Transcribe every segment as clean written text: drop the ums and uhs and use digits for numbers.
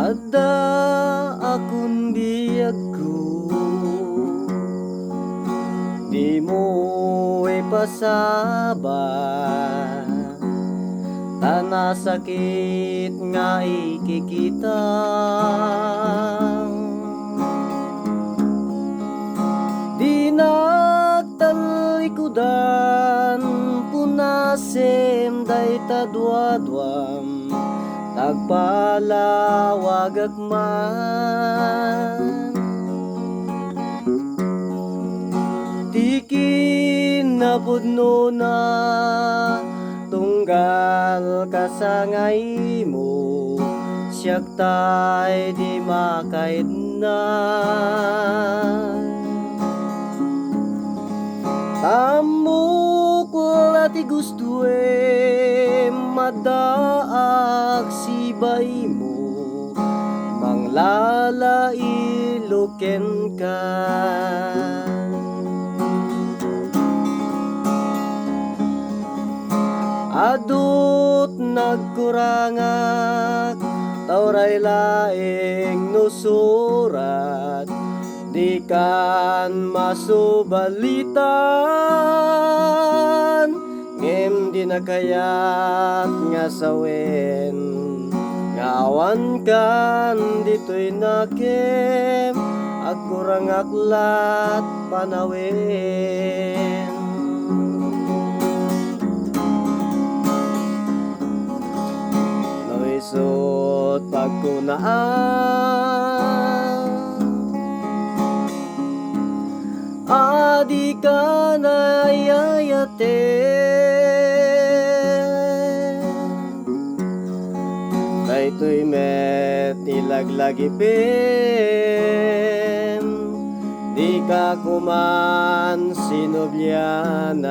Adda akong biyag ko, di mo ipasaba, tana sakit nga ikikita. Di nagtalikudan, punasim day tadwadwam, tagpalawag akman. Tikin na pudno na tunggal kasangay mo, siyak tay di makaid na. Tamok lati gusto madaag sibay mo, manglalailoken ka. Adut nagkurangak, tauray laing nusurat, di kan masubalitan, ngem di nakayat nga sawen, ngawan kan dito'y nakem, agkurang aklat panawen. Noisot pagkunaan, adi ka na yayate, daytoy met ilaglagipin, di ka kuman sinubyanan.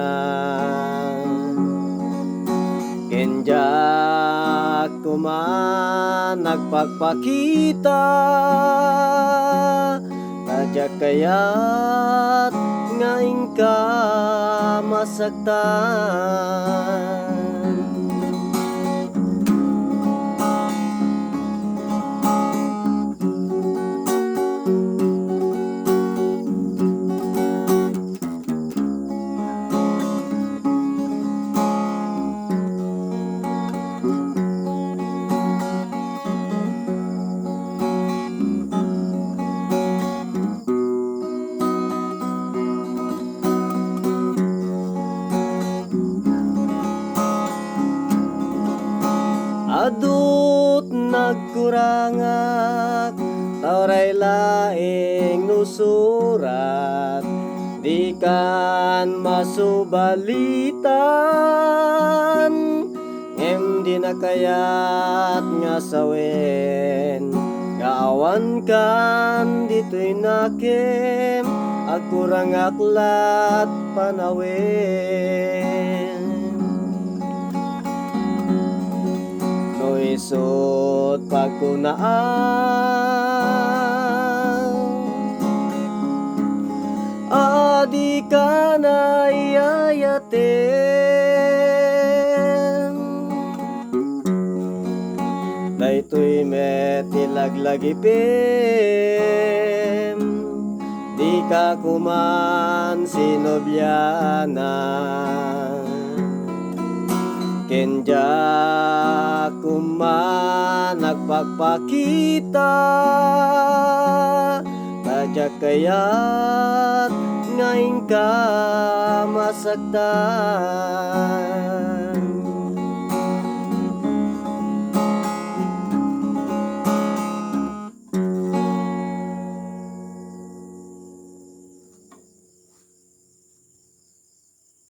Kenjak kuman nagpagpakita, tadyak kayat ngaing ka masagtan. Adut nagkurangak, tauray laing nusurat, di kan masubalitan, ngem di nakayat nga sawen, ngaawan kan dito'y nakem, agkurang aklat panawen. Noisot pagkunaan, adi ka na yayaten, daytoy met ilaglagipin, di ka kuman sinubyanan. Kenjak kuman nagpagpakita, tadyak kayat ngaing ka masagtan.